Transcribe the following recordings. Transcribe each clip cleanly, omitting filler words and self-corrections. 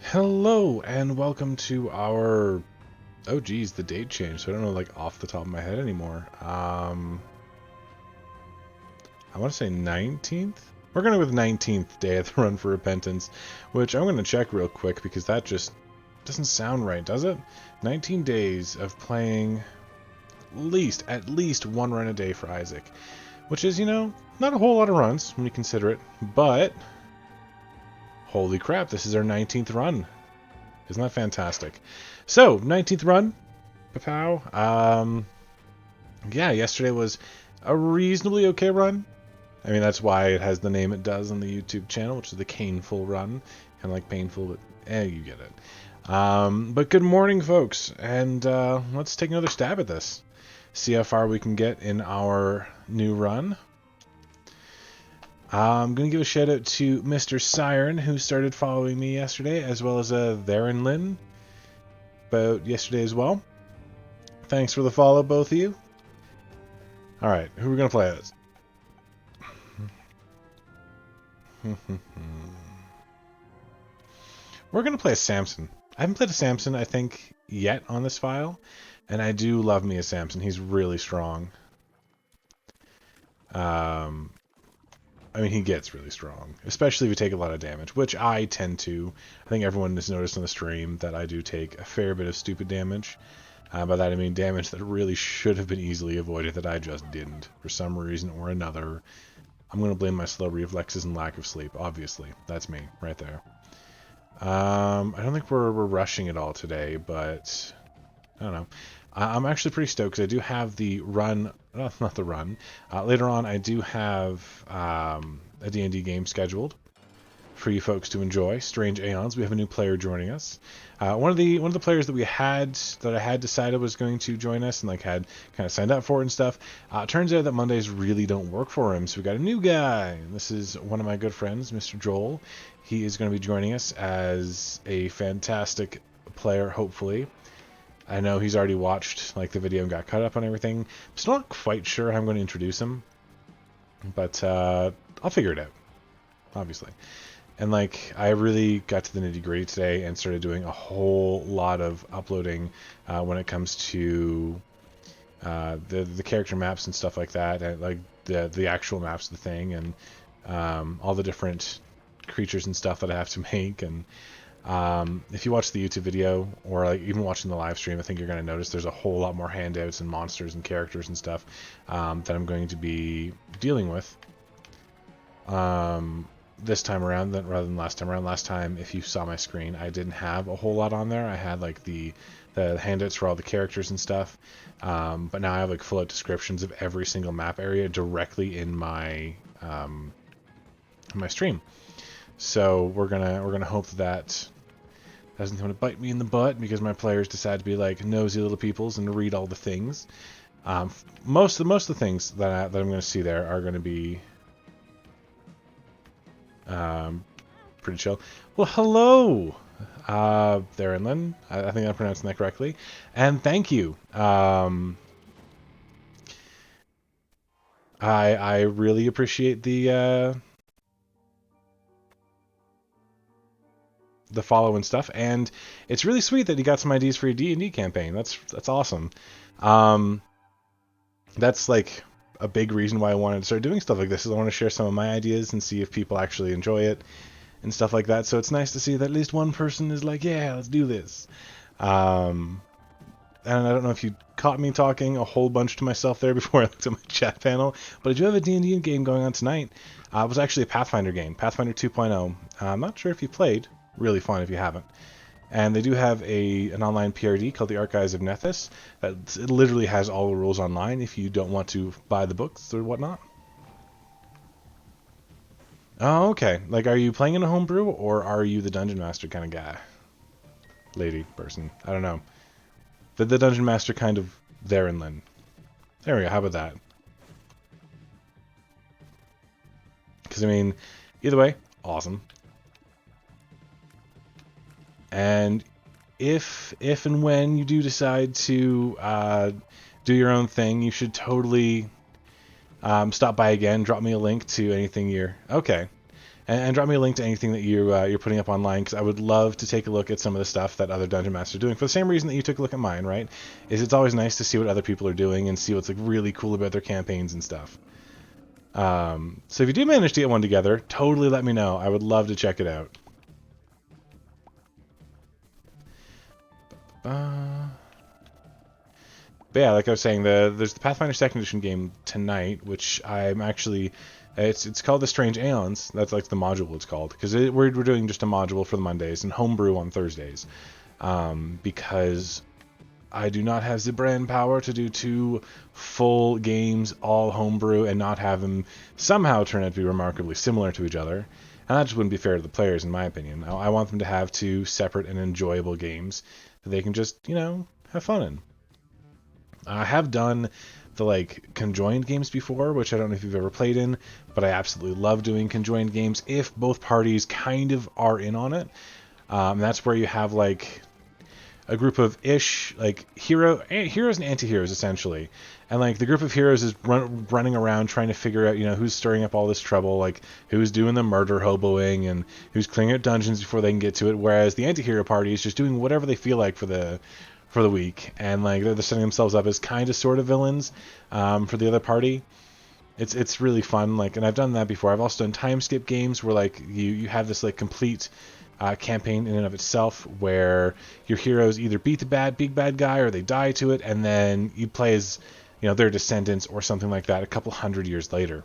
Hello and welcome to our oh geez, the date changed, so I don't know like off the top of my head anymore. I want to say 19th. We're gonna go with 19th day of the Run for Repentance, which I'm gonna check real quick because that just doesn't sound right, does it? 19 days of playing at least one run a day for Isaac, which is, not a whole lot of runs when you consider it, but holy crap, this is our 19th run. Isn't that fantastic? So, 19th run. Pow. Yeah, yesterday was a reasonably okay run. I mean, that's why it has the name it does on the YouTube channel, which is the Caneful Run. Kind of like painful, but you get it. But good morning, folks, and let's take another stab at this. See how far we can get in our new run. I'm going to give a shout out to Mr. Siren, who started following me yesterday, as well as Theron Lynn, about yesterday as well. Thanks for the follow, both of you. Alright, who are we going to play as? We're going to play as Samson. I haven't played a Samson, I think, yet on this file, and I do love me a Samson. He's really strong. I mean, he gets really strong, especially if you take a lot of damage, which I tend to. I think everyone has noticed on the stream that I do take a fair bit of stupid damage. By that I mean damage that really should have been easily avoided that I just didn't, for some reason or another. I'm going to blame my slow reflexes and lack of sleep, obviously. That's me, right there. I don't think we're rushing it all today, but I don't know. I'm actually pretty stoked because I do have the run, not the run. Later on, I do have a D&D game scheduled for you folks to enjoy. Strange Aeons. We have a new player joining us. One of the players that I had decided was going to join us and like had kind of signed up for it and stuff. Turns out that Mondays really don't work for him, so we got a new guy. And this is one of my good friends, Mr. Joel. He is going to be joining us as a fantastic player, hopefully. I know he's already watched like the video and got caught up on everything. I'm still not quite sure how I'm going to introduce him, but I'll figure it out, obviously. And like I really got to the nitty gritty today and started doing a whole lot of uploading when it comes to the character maps and stuff like that, and like the actual maps of the thing, and all the different creatures and stuff that I have to make. And if you watch the YouTube video or like even watching the live stream, I think you're going to notice there's a whole lot more handouts and monsters and characters and stuff that I'm going to be dealing with this time around rather than last time around. Last time, if you saw my screen, I didn't have a whole lot on there. I had like the handouts for all the characters and stuff, but now I have like full out descriptions of every single map area directly in my my stream. So we're gonna hope that doesn't come to bite me in the butt because my players decide to be like nosy little peoples and read all the things. Most of the things that I'm going to see there are going to be pretty chill. Well, hello, Theron Lynn. I think I'm pronouncing that correctly, and thank you. I really appreciate the follow and stuff, and it's really sweet that you got some ideas for your D&D campaign. That's awesome. That's like a big reason why I wanted to start doing stuff like this, is I want to share some of my ideas and see if people actually enjoy it and stuff like that. So it's nice to see that at least one person is like, yeah, let's do this. And I don't know if you caught me talking a whole bunch to myself there before I looked at my chat panel, but I do have a D&D game going on tonight. It was actually a Pathfinder game, Pathfinder 2.0. I'm not sure if you played. Really fun if you haven't. And they do have an online PRD called the Archives of Nethys that it literally has all the rules online if you don't want to buy the books or whatnot. Oh, okay. Like, are you playing in a homebrew or are you the dungeon master kind of guy? Lady, person. I don't know. The dungeon master kind of there in Lynn. There we go. How about that? Because, I mean, either way, awesome. And if and when you do decide to do your own thing, you should totally stop by again. Drop me a link to anything you're... Okay. and drop me a link to anything that you're putting up online, because I would love to take a look at some of the stuff that other dungeon masters are doing, for the same reason that you took a look at mine, right? Is it's always nice to see what other people are doing and see what's like really cool about their campaigns and stuff. So if you do manage to get one together, totally let me know. I would love to check it out. But yeah, like I was saying, there's the Pathfinder 2nd Edition game tonight, which I'm actually... It's called The Strange Aeons. That's like the module it's called. Because we're doing just a module for the Mondays and homebrew on Thursdays. Because I do not have the brain power to do 2 full games, all homebrew, and not have them somehow turn out to be remarkably similar to each other. And that just wouldn't be fair to the players, in my opinion. I want them to have 2 separate and enjoyable games that they can just, have fun in. I have done the like conjoined games before, which I don't know if you've ever played in, but I absolutely love doing conjoined games if both parties kind of are in on it. That's where you have like a group of like heroes and anti-heroes essentially, and like the group of heroes is running around trying to figure out who's stirring up all this trouble, like who's doing the murder hoboing and who's clearing out dungeons before they can get to it, whereas the anti-hero party is just doing whatever they feel like for the week, and like they're setting themselves up as kind of sort of villains for the other party. It's really fun, like, and I've done that before. I've also done time skip games where like you have this like complete campaign in and of itself where your heroes either beat the big bad guy or they die to it, and then you play as their descendants or something like that a couple hundred years later, and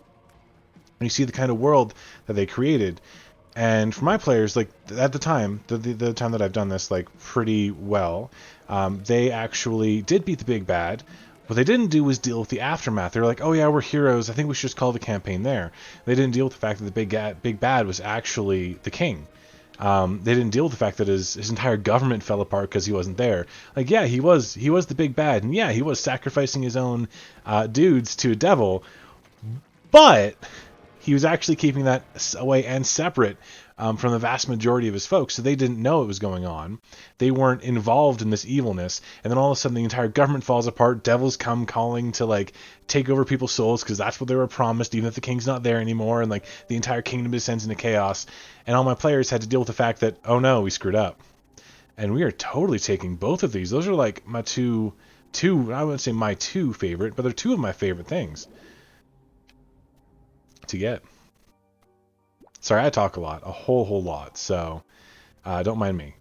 you see the kind of world that they created. And for my players, like at the time, the time that I've done this like pretty well, they actually did beat the big bad. What they didn't do was deal with the aftermath. They were like, oh yeah, we're heroes, I think we should just call the campaign there. They didn't deal with the fact that the big bad was actually the king. They didn't deal with the fact that his entire government fell apart because he wasn't there. Like, yeah, he was the big bad, and yeah, he was sacrificing his own dudes to a devil, but he was actually keeping that away and separate from the vast majority of his folks, so they didn't know it was going on. They weren't involved in this evilness, and then all of a sudden the entire government falls apart. Devils come calling to like take over people's souls because that's what they were promised, even if the king's not there anymore, and like the entire kingdom descends into chaos. And all my players had to deal with the fact that, oh no, we screwed up. And we are totally taking both of these. Those are like my two I wouldn't say my 2 favorite, but they're 2 of my favorite things to get. Sorry, I talk a lot, a whole lot, so don't mind me.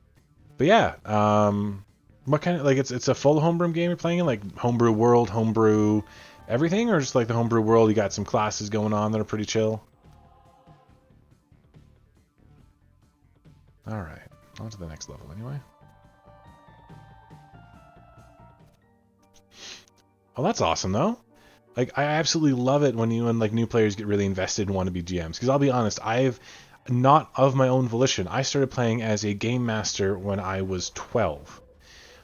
But yeah, what kind of, like, it's a full homebrew game you're playing in, like homebrew world, homebrew everything, or just like the homebrew world, you got some classes going on that are pretty chill? Alright, on to the next level anyway. Oh, that's awesome though. Like, I absolutely love it when like new players get really invested and want to be GMs. Because I'll be honest, I've not of my own volition. I started playing as a game master when I was 12,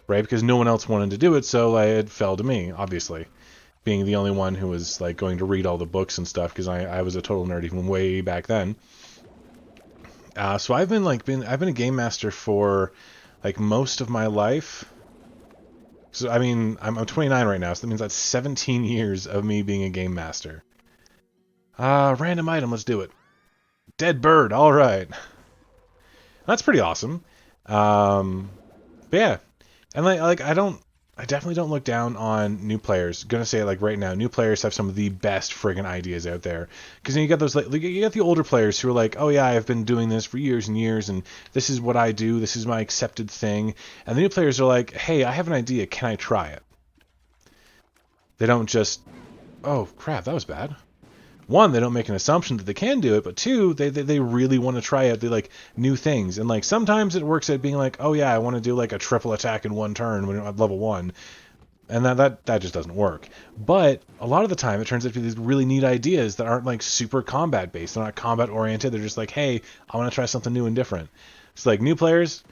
right? Because no one else wanted to do it, so it fell to me, obviously, being the only one who was like going to read all the books and stuff. Because I was a total nerd even way back then. So I've been a game master for like most of my life. So, I mean, I'm 29 right now, so that means that's 17 years of me being a game master. Random item, let's do it. Dead bird, alright. That's pretty awesome. But yeah. And I definitely don't look down on new players. Gonna say it like right now, new players have some of the best friggin' ideas out there. Because then you got those, like, you got the older players who are like, oh yeah, I've been doing this for years and years, and this is what I do, this is my accepted thing. And the new players are like, hey, I have an idea, can I try it? They don't just, oh crap, that was bad. 1, they don't make an assumption that they can do it, but 2, they really want to try out the like new things. And like sometimes it works at being like, oh yeah, I want to do like a triple attack in 1 turn when at level 1. And that just doesn't work. But a lot of the time it turns out to be these really neat ideas that aren't like super combat based. They're not combat oriented. They're just like, hey, I want to try something new and different. It's like new players,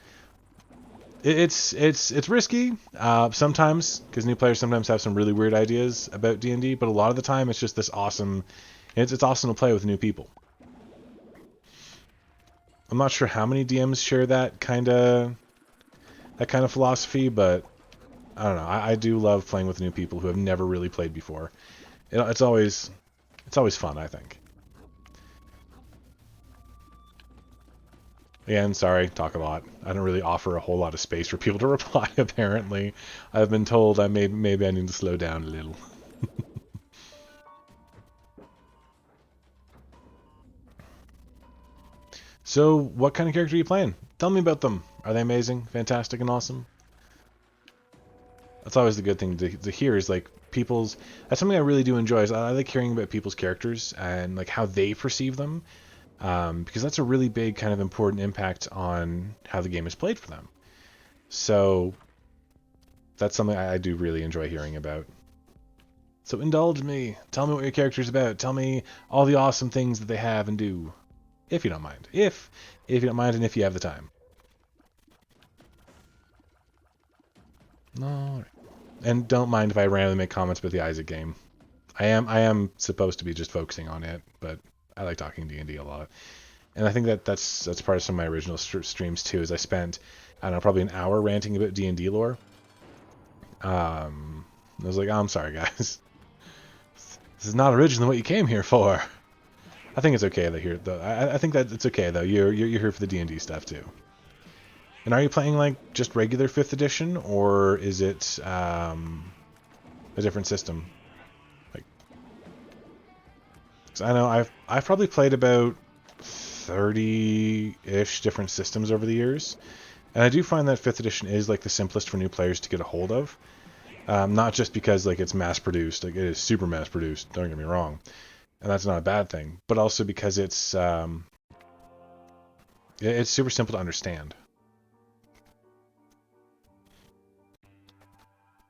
it's risky sometimes, because new players sometimes have some really weird ideas about D&D, but a lot of the time it's just this awesome. It's awesome to play with new people. I'm not sure how many DMs share that kind of philosophy, but I don't know. I do love playing with new people who have never really played before. It's always fun, I think. Again, sorry, talk a lot. I don't really offer a whole lot of space for people to reply, apparently. I've been told I maybe I need to slow down a little. So, what kind of character are you playing? Tell me about them. Are they amazing, fantastic, and awesome? That's always the good thing to hear is like people's. That's something I really do enjoy. Is I like hearing about people's characters and like how they perceive them, because that's a really big kind of important impact on how the game is played for them. So that's something I do really enjoy hearing about. So indulge me. Tell me what your character's about. Tell me all the awesome things that they have and do, if you don't mind. If you don't mind, and if you have the time. No. And don't mind if I randomly make comments about the Isaac game. I am supposed to be just focusing on it, but I like talking D&D a lot. And I think that's part of some of my original streams too. Is I spent, I don't know, probably an hour ranting about D&D lore. I was like, oh, I'm sorry, guys. This is not originally what you came here for. I think it's okay though. I think that it's okay though. You're here for the D&D stuff too. And are you playing like just regular 5th edition, or is it a different system? Like, 'cause I know I've probably played about 30-ish different systems over the years, and I do find that 5th edition is like the simplest for new players to get a hold of. Not just because like it's mass produced, like it is super mass produced. Don't get me wrong, and that's not a bad thing, but also because it's super simple to understand.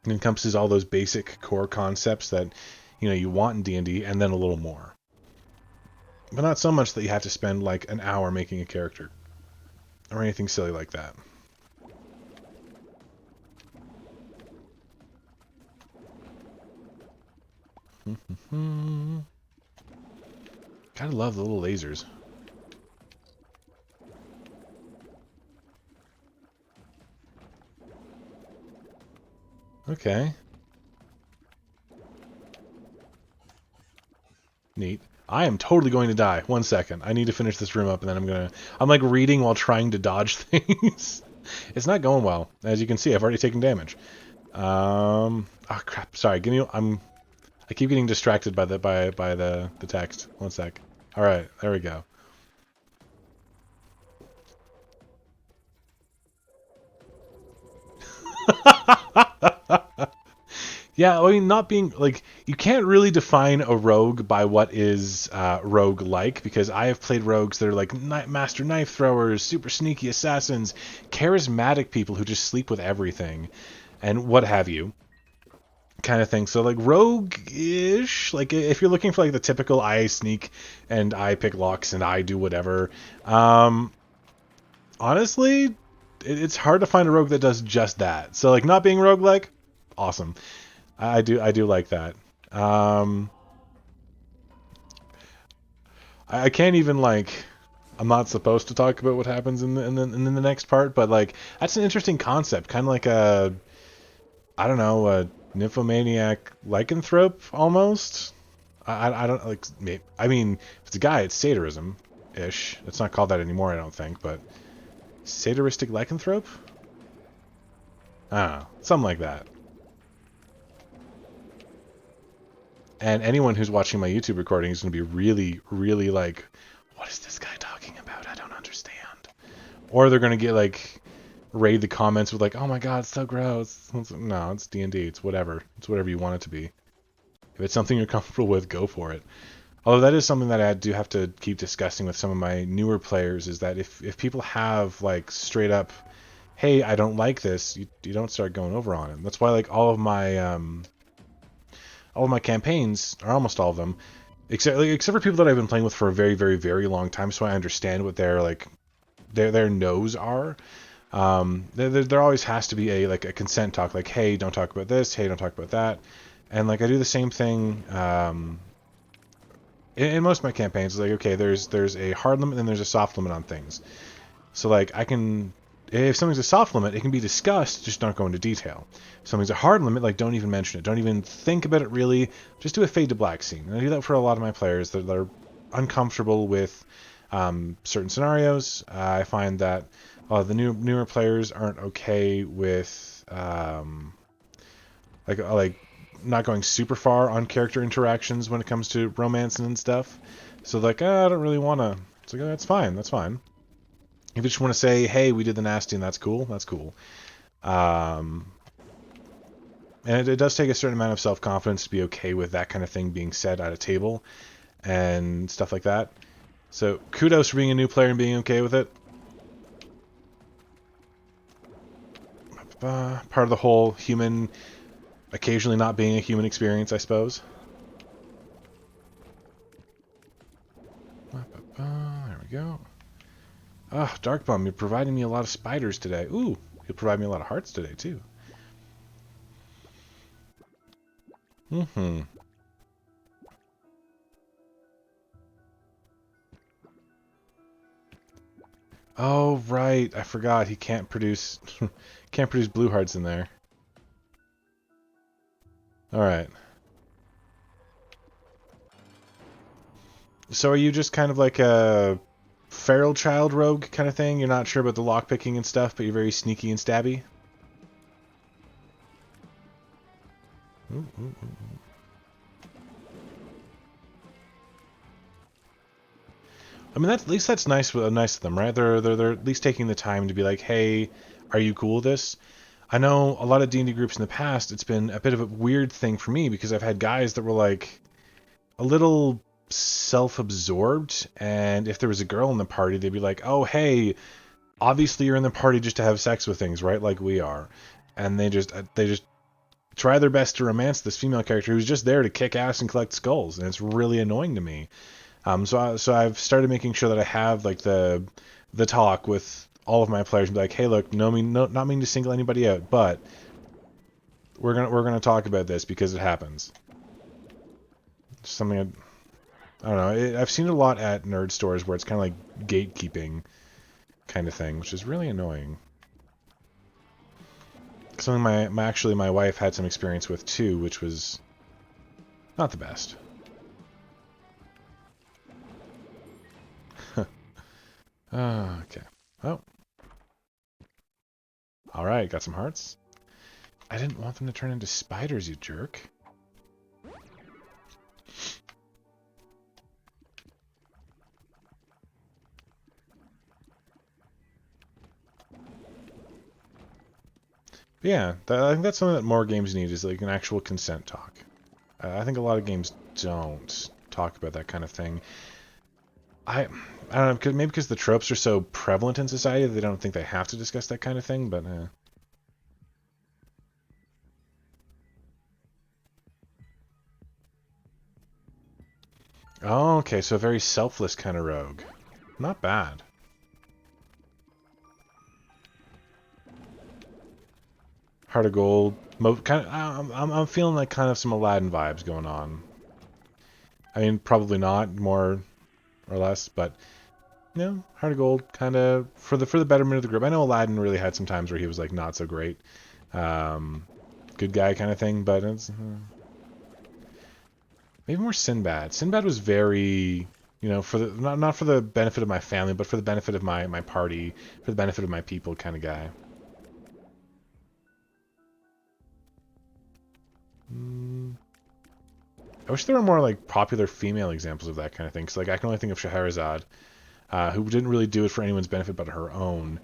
It encompasses all those basic core concepts that you want in D&D, and then a little more. But not so much that you have to spend like an hour making a character or anything silly like that. Gotta love the little lasers. Okay. Neat. I am totally going to die. 1 second. I need to finish this room up, and then I'm like reading while trying to dodge things. It's not going well. As you can see, I've already taken damage. Oh crap. Sorry. I keep getting distracted by the text. 1 sec. All right. There we go. Yeah, I mean, not being like you can't really define a rogue by what is rogue like, because I have played rogues that are like master knife throwers, super sneaky assassins, charismatic people who just sleep with everything, and what have you, kind of thing. So like rogue-ish, like if you're looking for like the typical I sneak and I pick locks and I do whatever, honestly, it's hard to find a rogue that does just that. So like not being rogue-like, awesome. I do like that. I can't even like. I'm not supposed to talk about what happens in the next part, but like that's an interesting concept, kind of like I don't know, a nymphomaniac lycanthrope almost. I don't like. I mean, if it's a guy, it's satanism ish. It's not called that anymore, I don't think, but satanistic lycanthrope. I don't know, something like that. And anyone who's watching my YouTube recording is going to be really, really like, what is this guy talking about? I don't understand. Or they're going to get like, raid the comments with like, oh my god, it's so gross. No, it's D&D. It's whatever. It's whatever you want it to be. If it's something you're comfortable with, go for it. Although that is something that I do have to keep discussing with some of my newer players, is that if people have like straight up, hey, I don't like this, you don't start going over on it. That's why like all of my campaigns, or almost all of them, except for people that I've been playing with for a very, very, very long time, so I understand what their no's are. There always has to be a consent talk, like, hey, don't talk about this, hey, don't talk about that, and like I do the same thing in most of my campaigns. It's like, okay, there's a hard limit and there's a soft limit on things. So like if something's a soft limit, it can be discussed, just don't go into detail. If something's a hard limit, like don't even mention it. Don't even think about it really. Just do a fade to black scene. And I do that for a lot of my players that are uncomfortable with certain scenarios. I find that the newer players aren't okay with like not going super far on character interactions when it comes to romancing and stuff. So like, I don't really want to. It's like, oh, that's fine. That's fine. If you just want to say, hey, we did the nasty and that's cool, that's cool. And it does take a certain amount of self-confidence to be okay with that kind of thing being said at a table and stuff like that. So kudos for being a new player and being okay with it. Part of the whole human, occasionally not being a human experience, I suppose. There we go. Ah, Dark Bum, you're providing me a lot of spiders today. Ooh, you'll provide me a lot of hearts today, too. Mm-hmm. Oh, right. I forgot. He can't produce can't produce blue hearts in there. Alright. So are you just kind of like a feral child rogue kind of thing? You're not sure about the lockpicking and stuff, but you're very sneaky and stabby? Ooh, ooh, ooh. I mean, at least that's nice of them, right? They're at least taking the time to be like, hey, are you cool with this? I know a lot of D&D groups in the past, it's been a bit of a weird thing for me because I've had guys that were like a little self-absorbed, and if there was a girl in the party, they'd be like, oh, hey, obviously you're in the party just to have sex with things, right? Like we are. And they just try their best to romance this female character who's just there to kick ass and collect skulls, and it's really annoying to me. So I've started making sure that I have like the talk with all of my players and be like, hey, look, not mean to single anybody out, but we're gonna talk about this because it happens. Something I don't know. I've seen it a lot at nerd stores where it's kind of like gatekeeping kind of thing, which is really annoying. Something my wife had some experience with too, which was not the best. Okay. Oh. Alright, got some hearts. I didn't want them to turn into spiders, you jerk. But yeah, I think that's something that more games need, is like an actual consent talk. I think a lot of games don't talk about that kind of thing. I don't know, maybe because the tropes are so prevalent in society, they don't think they have to discuss that kind of thing, but Oh, okay, so a very selfless kind of rogue. Not bad. Heart of Gold. Kind of, I'm feeling like kind of some Aladdin vibes going on. I mean, probably not, more or less, but Heart of Gold, kind of for the betterment of the group. I know Aladdin really had some times where he was like not so great, good guy kind of thing, but it's maybe more Sinbad. Sinbad was very, for the not for the benefit of my family, but for the benefit of my party, for the benefit of my people, kind of guy. I wish there were more like popular female examples of that kind of thing. Cause like I can only think of Scheherazade, who didn't really do it for anyone's benefit but her own.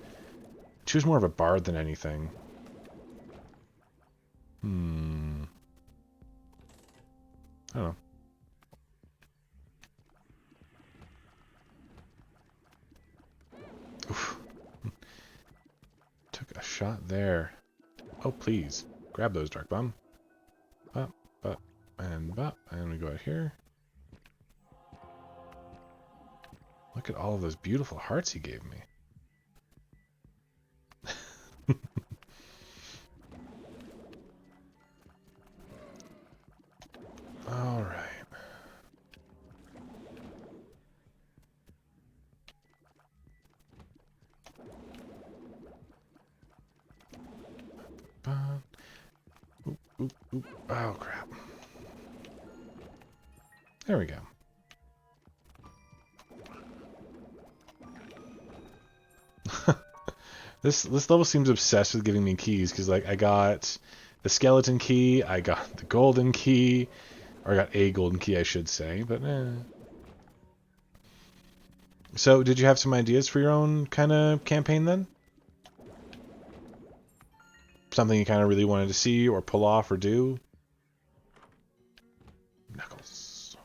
She was more of a bard than anything. I don't know. Oof. Took a shot there. Oh, please. Grab those, Dark Bum. Bop, bop, and bop. And we go out here. Look at all of those beautiful hearts he gave me. All right. Oop, oop, oop. Oh, crap. There we go. This level seems obsessed with giving me keys because like I got the skeleton key, I got the golden key, or I got a golden key, I should say. But So, did you have some ideas for your own kind of campaign then? Something you kind of really wanted to see or pull off or do? Knuckles.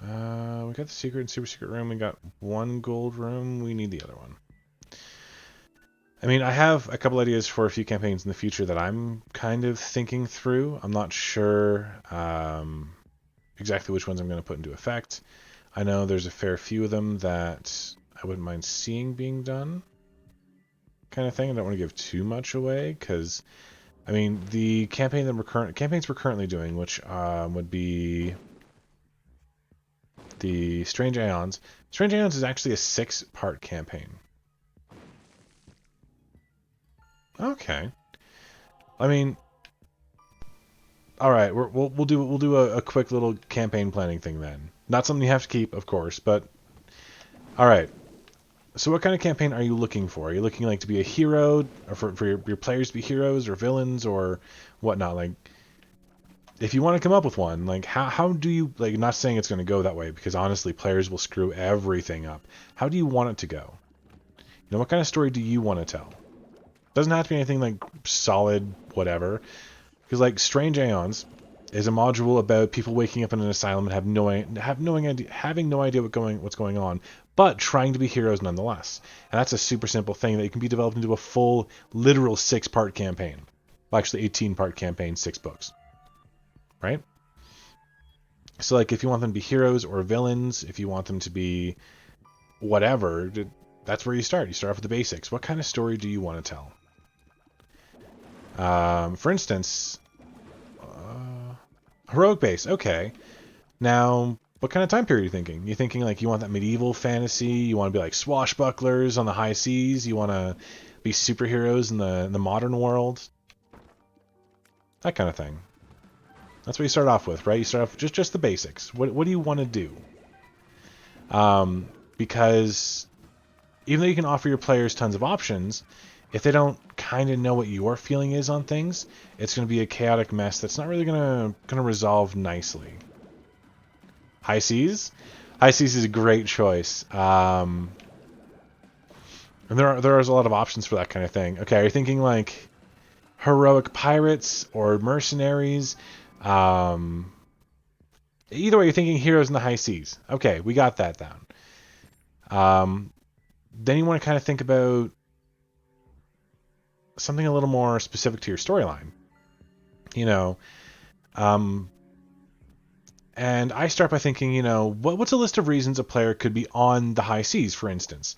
We got the secret and super secret room. We got one gold room. We need the other one. I mean, I have a couple ideas for a few campaigns in the future that I'm kind of thinking through. I'm not sure exactly which ones I'm going to put into effect. I know there's a fair few of them that I wouldn't mind seeing being done, kind of thing. I don't want to give too much away because, I mean, the campaigns we're currently doing, which would be the Strange Aeons. Strange Aeons is actually a 6-part campaign. Okay. I mean, all right. We'll do a quick little campaign planning thing then. Not something you have to keep, of course, but all right. So what kind of campaign are you looking for? Are you looking like to be a hero, or for your players to be heroes or villains or whatnot? Like, if you want to come up with one, like how do you like? Not saying it's going to go that way because honestly, players will screw everything up. How do you want it to go? You know, what kind of story do you want to tell? Doesn't have to be anything like solid, whatever. Because like Strange Aeons is a module about people waking up in an asylum and having no idea what's going on, but trying to be heroes nonetheless. And that's a super simple thing that can be developed into a full, literal 6-part campaign. Well, actually, 18-part campaign, 6 books. Right? So like, if you want them to be heroes or villains, if you want them to be whatever, that's where you start. You start off with the basics. What kind of story do you want to tell? For instance, heroic base. Okay. Now, what kind of time period are you thinking? You thinking like you want that medieval fantasy? You want to be like swashbucklers on the high seas? You want to be superheroes in the modern world? That kind of thing. That's what you start off with, right? You start off with just the basics. What do you want to do? Because even though you can offer your players tons of options, if they don't kind of know what your feeling is on things, it's going to be a chaotic mess that's not really going to resolve nicely. High Seas? High Seas is a great choice. And there is a lot of options for that kind of thing. Okay, are you thinking like heroic pirates or mercenaries? Either way, you're thinking heroes in the high seas. Okay, we got that down. Then you want to kind of think about something a little more specific to your storyline. You know, and I start by thinking, you know, what's a list of reasons a player could be on the high seas, for instance?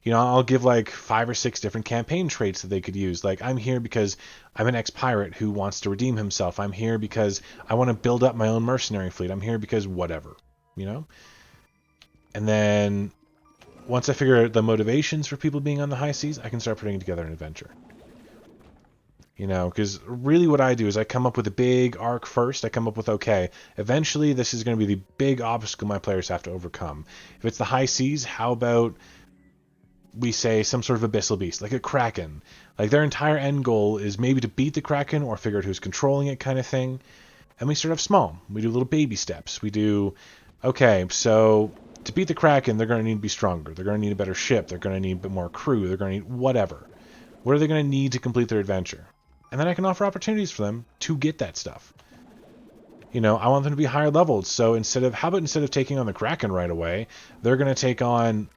You know, I'll give like 5 or 6 different campaign traits that they could use. Like, I'm here because I'm an ex-pirate who wants to redeem himself. I'm here because I want to build up my own mercenary fleet. I'm here because whatever, you know? And then once I figure out the motivations for people being on the high seas, I can start putting together an adventure. You know, because really what I do is I come up with a big arc first. I come up with, okay, eventually this is going to be the big obstacle my players have to overcome. If it's the high seas, how about we say some sort of abyssal beast, like a kraken? Like, their entire end goal is maybe to beat the kraken or figure out who's controlling it, kind of thing. And we start off small. We do little baby steps. We do, okay, so to beat the kraken, they're going to need to be stronger. They're going to need a better ship. They're going to need a bit more crew. They're going to need whatever. What are they going to need to complete their adventure? And then I can offer opportunities for them to get that stuff. You know, I want them to be higher leveled. So instead of taking on the kraken right away, they're going to take on,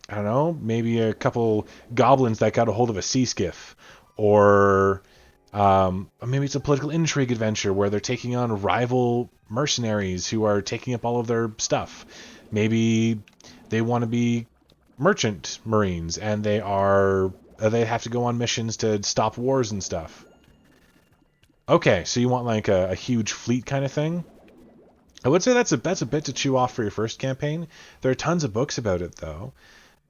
I don't know, maybe a couple goblins that got a hold of a sea skiff, or maybe it's a political intrigue adventure where they're taking on rival mercenaries who are taking up all of their stuff. Maybe they want to be merchant marines and they have to go on missions to stop wars and stuff. Okay, so you want like a huge fleet kind of thing? I would say that's a bit to chew off for your first campaign. There are tons of books about it though.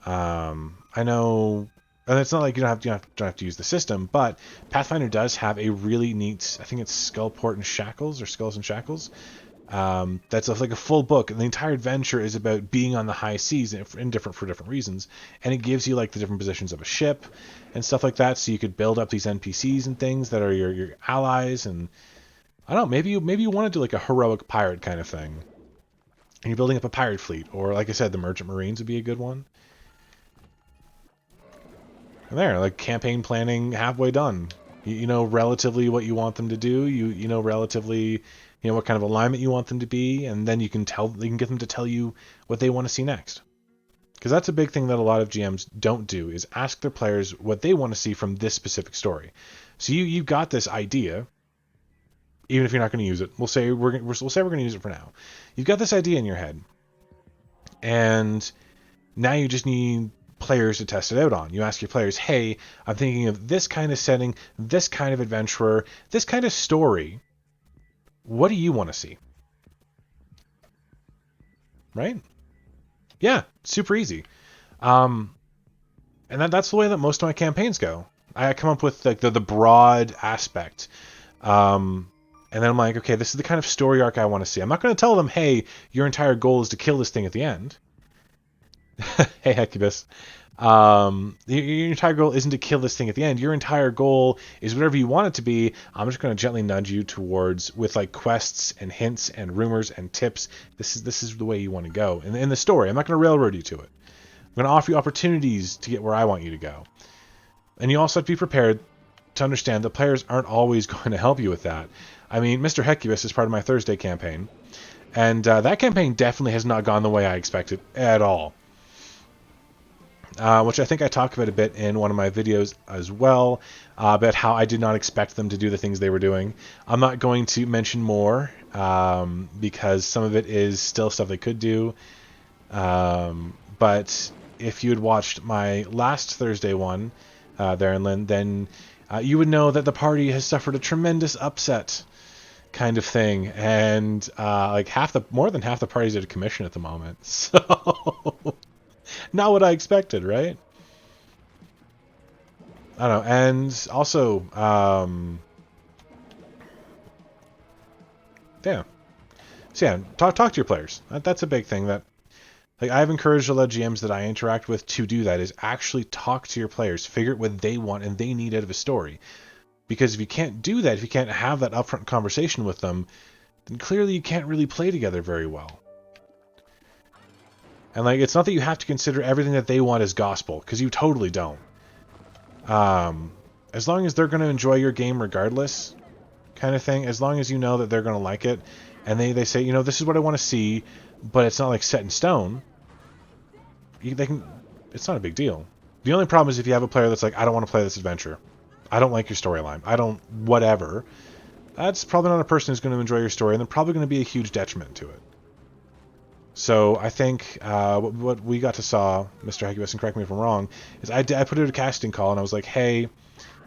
I know, and it's not like you don't have to use the system, but Pathfinder does have a really neat, I think it's Skulls and Shackles. That's like a full book, and the entire adventure is about being on the high seas for different reasons, and it gives you like the different positions of a ship and stuff like that, so you could build up these NPCs and things that are your allies. And I don't know, maybe you want to do like a heroic pirate kind of thing, and you're building up a pirate fleet, or like I said, the merchant marines would be a good one. And there, like campaign planning halfway done. You know relatively what you want them to do. You know relatively, what kind of alignment you want them to be, and then you can get them to tell you what they want to see next. Because that's a big thing that a lot of GMs don't do, is ask their players what they want to see from this specific story. So you've got this idea, even if you're not going to use it. We'll say we're going to use it for now. You've got this idea in your head, and now you just need players to test it out on. You ask your players, hey, I'm thinking of this kind of setting, this kind of adventurer, this kind of story. What do you want to see? Right? Yeah, super easy. And that's the way that most of my campaigns go. I come up with like the broad aspect. And then I'm like, okay, this is the kind of story arc I want to see. I'm not going to tell them, hey, your entire goal is to kill this thing at the end. Hey, Hecubus. Your entire goal isn't to kill this thing at the end. Your entire goal is whatever you want it to be. I'm just going to gently nudge you towards with like quests and hints and rumors and tips. This is the way you want to go in the story. I'm not going to railroad you to it. I'm going to offer you opportunities to get where I want you to go. And you also have to be prepared to understand that players aren't always going to help you with that. I mean, Mr. Hecubus is part of my Thursday campaign, and that campaign definitely has not gone the way I expected at all. Which I think I talked about a bit in one of my videos as well, about how I did not expect them to do the things they were doing. I'm not going to mention more, because some of it is still stuff they could do. But if you had watched my last Thursday one, there in Lynn, then you would know that the party has suffered a tremendous upset kind of thing. And like more than half the party's out of commission at the moment. So... not what I expected, right? I don't know. And also, yeah. So yeah, talk to your players. That's a big thing that, like, I've encouraged a lot of GMs that I interact with to do that, is actually talk to your players, figure out what they want and they need out of a story. Because if you can't do that, if you can't have that upfront conversation with them, then clearly you can't really play together very well. And like, it's not that you have to consider everything that they want as gospel, because you totally don't. As long as they're going to enjoy your game regardless, kind of thing, as long as you know that they're going to like it, and they say, this is what I want to see, but it's not like set in stone, it's not a big deal. The only problem is if you have a player that's like, I don't want to play this adventure. I don't like your storyline. I don't whatever. That's probably not a person who's going to enjoy your story, and they're probably going to be a huge detriment to it. So I think what we got to saw, Mr. Hecubus, and correct me if I'm wrong, is I put out a casting call, and I was like, hey,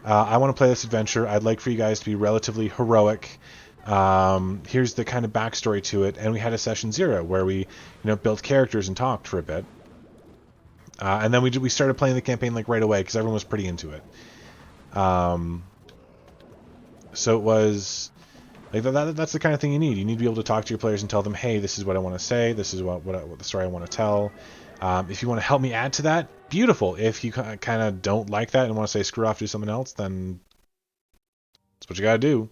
I want to play this adventure. I'd like for you guys to be relatively heroic. Here's the kind of backstory to it. And we had a session 0 where we built characters and talked for a bit. And then we started playing the campaign like right away because everyone was pretty into it. So it was... like that's the kind of thing you need. You need to be able to talk to your players and tell them, hey, this is what I want to say. This is what the story I want to tell. If you want to help me add to that, beautiful. If you kind of don't like that and want to say screw off, do something else, then that's what you got to do.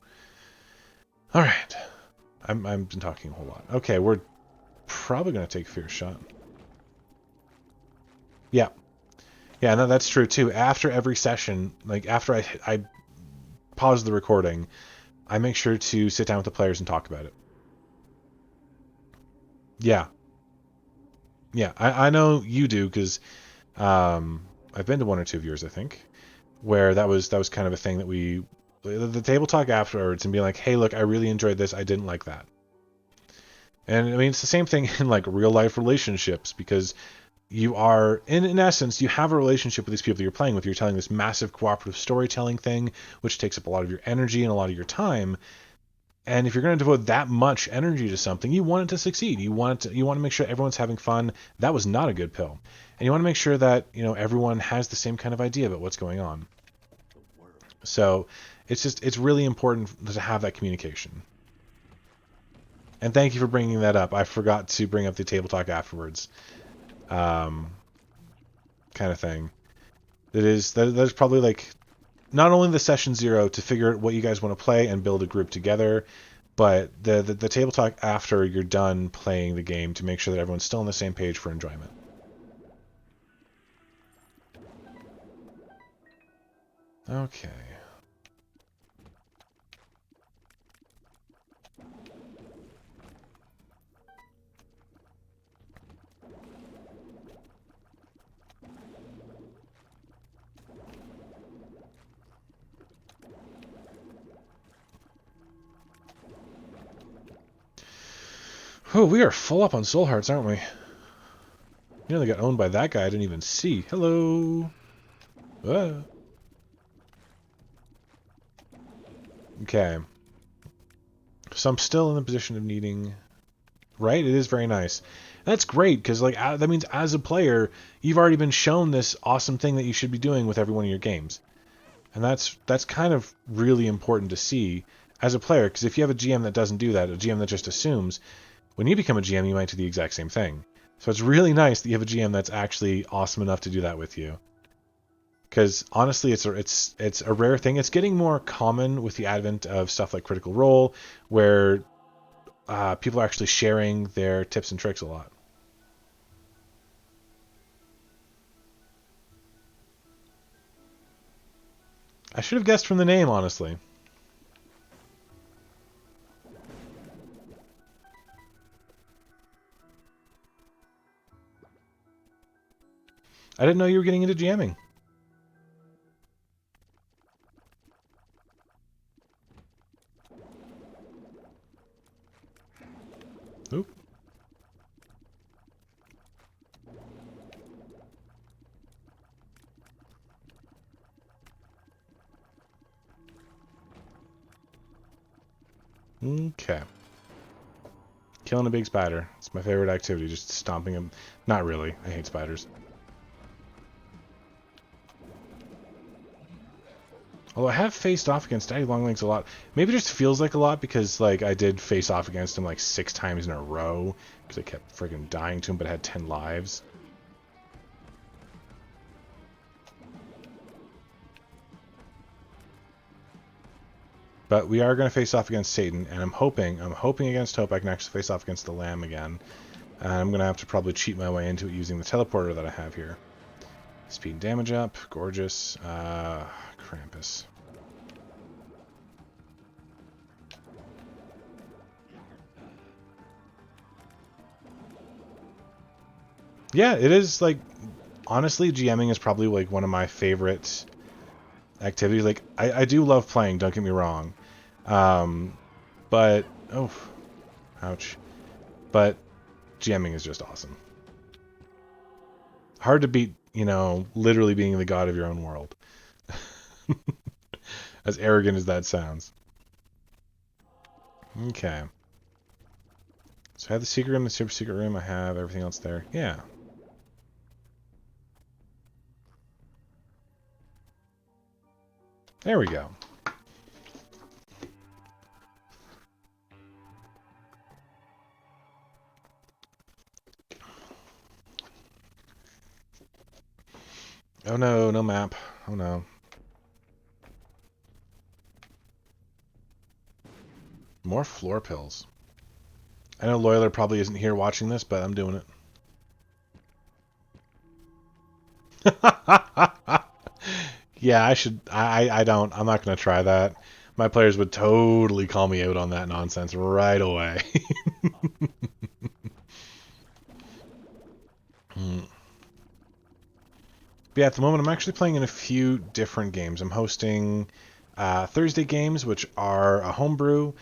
All right. I've been talking a whole lot. Okay, we're probably going to take Fierce Shot. Yeah. Yeah, no, that's true too. After every session, like after I pause the recording, I make sure to sit down with the players and talk about it. Yeah. Yeah, I know you do, because I've been to one or two of yours, I think, where that was kind of a thing that the table talk afterwards and be like, hey, look, I really enjoyed this. I didn't like that. And I mean, it's the same thing in like real life relationships, because you are, in essence, you have a relationship with these people that you're playing with. You're telling this massive cooperative storytelling thing, which takes up a lot of your energy and a lot of your time. And if you're going to devote that much energy to something, you want it to succeed. You want to make sure everyone's having fun. That was not a good pill. And you want to make sure that, everyone has the same kind of idea about what's going on. So it's really important to have that communication. And thank you for bringing that up. I forgot to bring up the table talk afterwards. Kind of thing. That is probably like not only the session 0 to figure out what you guys want to play and build a group together, but the table talk after you're done playing the game to make sure that everyone's still on the same page for enjoyment. Okay. Oh, we are full up on soul hearts, aren't we? You know they got owned by that guy I didn't even see. Hello. Okay. So I'm still in the position of needing... Right? It is very nice. That's great, because like that means as a player, you've already been shown this awesome thing that you should be doing with every one of your games. And that's kind of really important to see as a player, because if you have a GM that doesn't do that, a GM that just assumes, when you become a GM, you might do the exact same thing. So it's really nice that you have a GM that's actually awesome enough to do that with you. Because honestly, it's a rare thing. It's getting more common with the advent of stuff like Critical Role, where people are actually sharing their tips and tricks a lot. I should have guessed from the name, honestly. I didn't know you were getting into jamming. Oop. Okay. Killing a big spider. It's my favorite activity, just stomping them. Not really. I hate spiders. Although I have faced off against Daddy Longlegs a lot. Maybe it just feels like a lot because like I did face off against him like 6 times in a row because I kept friggin' dying to him, but I had 10 lives. But we are going to face off against Satan, and I'm hoping against hope I can actually face off against the Lamb again. And I'm going to have to probably cheat my way into it using the teleporter that I have here. Speed and damage up. Gorgeous. Krampus. Yeah, it is, like, honestly, GMing is probably, like, one of my favorite activities. Like, I do love playing, don't get me wrong. But, oh, ouch. But GMing is just awesome. Hard to beat, you know, literally being the god of your own world. As arrogant as that sounds. Okay. So I have the secret room, the super secret room, I have everything else there. Yeah. There we go. Oh no, no map. Oh no. More floor pills. I know Loyler probably isn't here watching this, but I'm doing it. Yeah, I should. I don't. I'm not going to try that. My players would totally call me out on that nonsense right away. But yeah, at the moment, I'm actually playing in a few different games. I'm hosting Thursday games, which are a homebrew.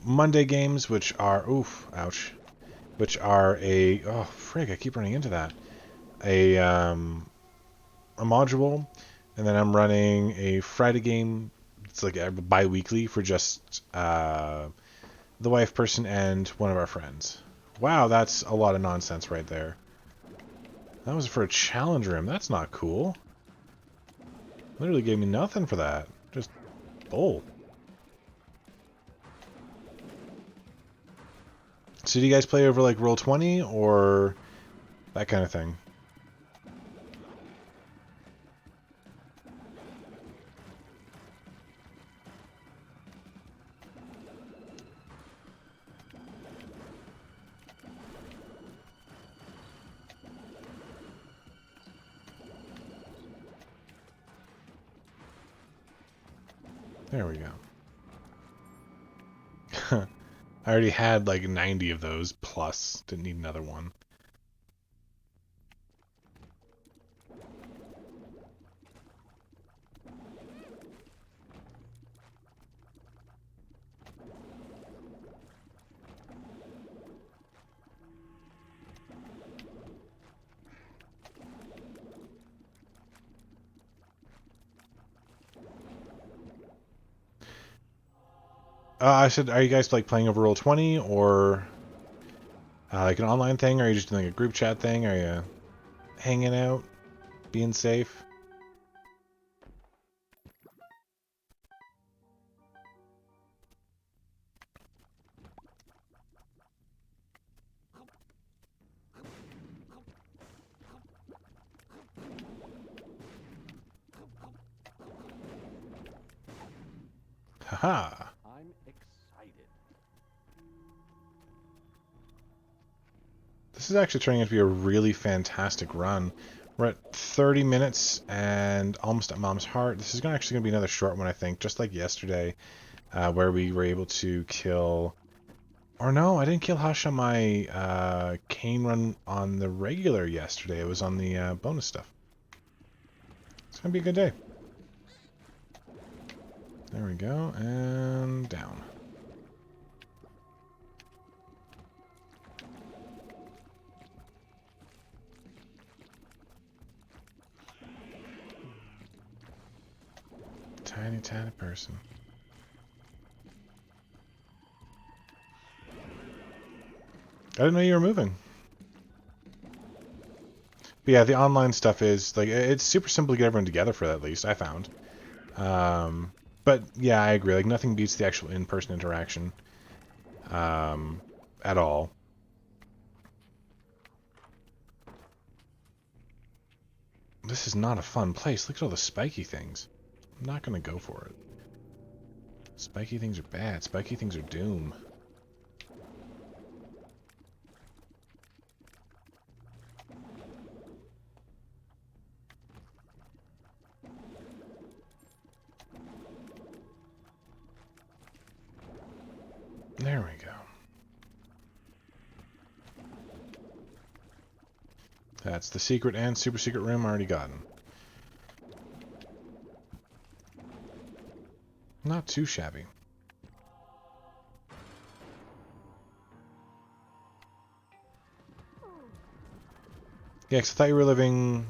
Monday games, which are... Oof, ouch. Which are a... Oh, frig, I keep running into that. A module. And then I'm running a Friday game. It's like a bi-weekly for just the wife person and one of our friends. Wow, that's a lot of nonsense right there. That was for a challenge room. That's not cool. Literally gave me nothing for that. Just bull. So do you guys play over like Roll20 or that kind of thing? There we go. I already had like 90 of those plus. Didn't need another one. I said, are you guys like playing over Roll20 or like an online thing? Or are you just doing like a group chat thing? Are you hanging out, being safe? Haha. I'm excited. This is actually turning out to be a really fantastic run. We're at 30 minutes and almost at Mom's Heart. This is actually going to be another short one, I think, just like yesterday, where we were able to kill... Or no, I didn't kill Hush on my cane run on the regular yesterday. It was on the bonus stuff. It's going to be a good day. There we go, and down. Tiny, tiny person. I didn't know you were moving. But yeah, the online stuff is, like, it's super simple to get everyone together for that, at least, I found. But yeah, I agree. Like, nothing beats the actual in-person interaction at all. This is not a fun place. Look at all the spiky things. I'm not going to go for it. Spiky things are bad. Spiky things are doom. There we go. That's the secret and super secret room already gotten. Not too shabby. Yeah, 'cause I thought you were living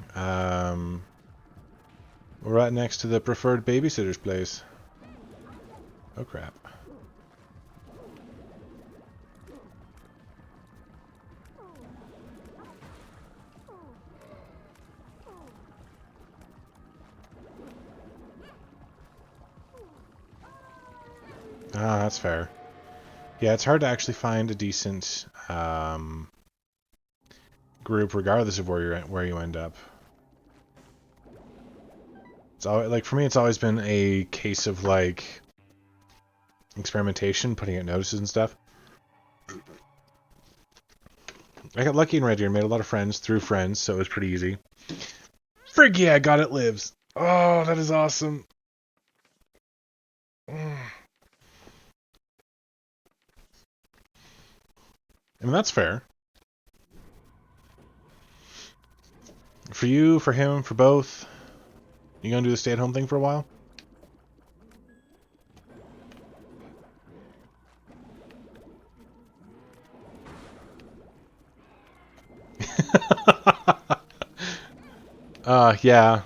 right next to the preferred babysitter's place. Oh crap. Ah, that's fair. Yeah, it's hard to actually find a decent group, regardless of where you end up. It's always, like, for me, it's always been a case of like experimentation, putting out notices and stuff. I got lucky in Red Deer, made a lot of friends through friends, so it was pretty easy. Frig yeah, God it lives. Oh, that is awesome. I mean, that's fair. For you, for him, for both. You gonna do the stay-at-home thing for a while? Yeah.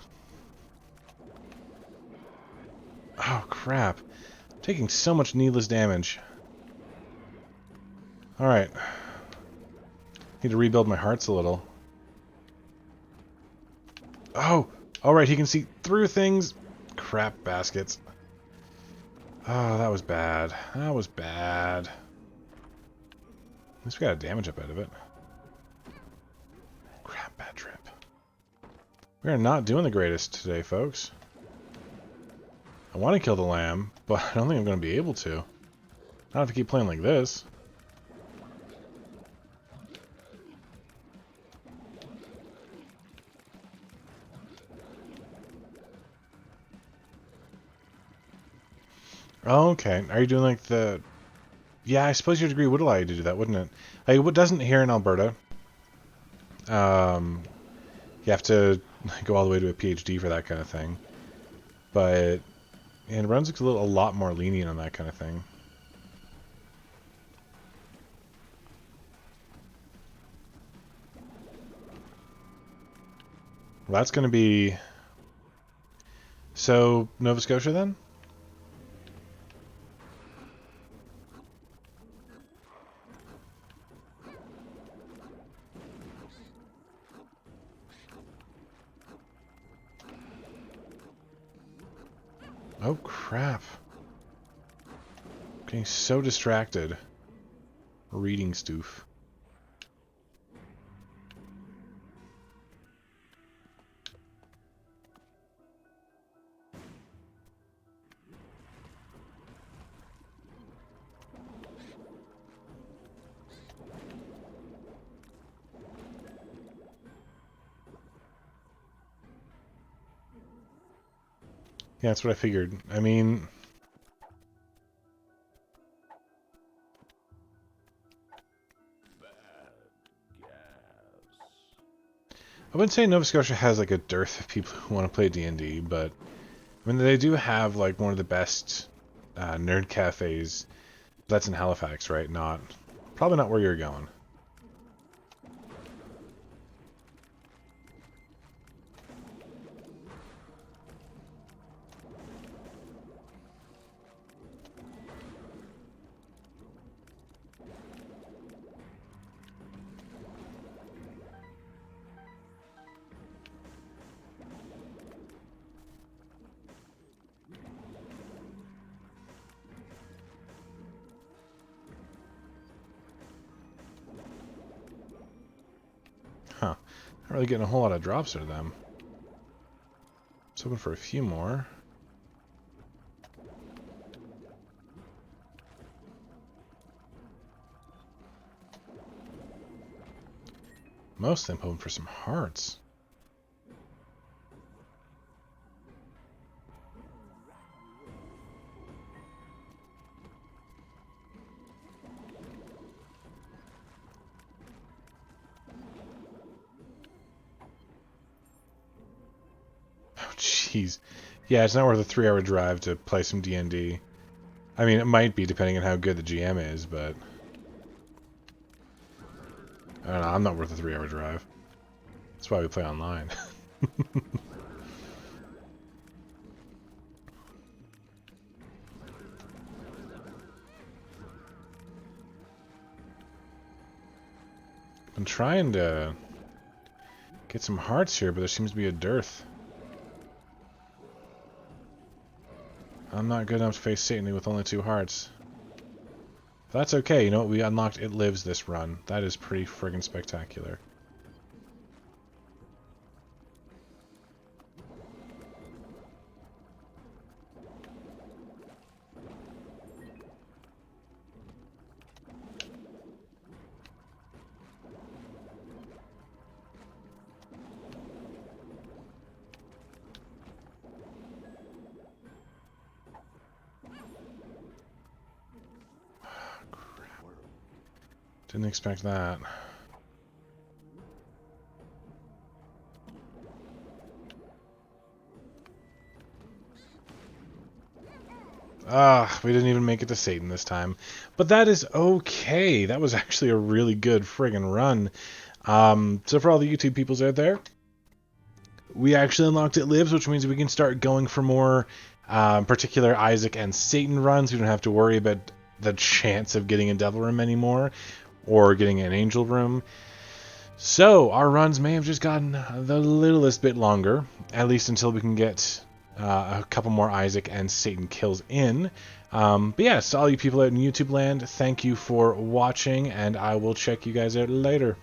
Oh, crap. I'm taking so much needless damage. Alright. Need to rebuild my hearts a little. Oh! Alright, he can see through things. Crap baskets. Oh, that was bad. That was bad. least we got a damage up out of it. Crap, bad trip. We are not doing the greatest today, folks. I want to kill the lamb, but I don't think I'm going to be able to. Not if I keep playing like this. Okay, are you doing like the... Yeah, I suppose your degree would allow you to do that, wouldn't it? Like, what doesn't here in Alberta? You have to go all the way to a PhD for that kind of thing. But in Brunswick's a lot more lenient on that kind of thing. Well, that's going to be... So, Nova Scotia then? Oh, crap. I'm getting so distracted. Reading stoof. Yeah, that's what I figured. I mean... I wouldn't say Nova Scotia has like a dearth of people who want to play D&D, but I mean they do have like one of the best nerd cafes. That's in Halifax, right? Probably not where you're going. Huh. Not really getting a whole lot of drops out of them. Just hoping for a few more. Mostly I'm hoping for some hearts. Jeez. Yeah, it's not worth a 3-hour drive to play some D&D. I mean, it might be, depending on how good the GM is, but... I don't know, I'm not worth a 3-hour drive. That's why we play online. I'm trying to get some hearts here, but there seems to be a dearth. I'm not good enough to face Satan with only 2 hearts. But that's okay, you know what? We unlocked It Lives this run. That is pretty friggin' spectacular. Didn't expect that. We didn't even make it to Satan this time. But that is okay. That was actually a really good friggin' run. So for all the YouTube peoples out there, we actually unlocked It Lives, which means we can start going for more particular Isaac and Satan runs. We don't have to worry about the chance of getting a Devil Room anymore, or getting an Angel Room. So, our runs may have just gotten the littlest bit longer, at least until we can get a couple more Isaac and Satan kills in. But yeah, so all you people out in YouTube land, thank you for watching, and I will check you guys out later.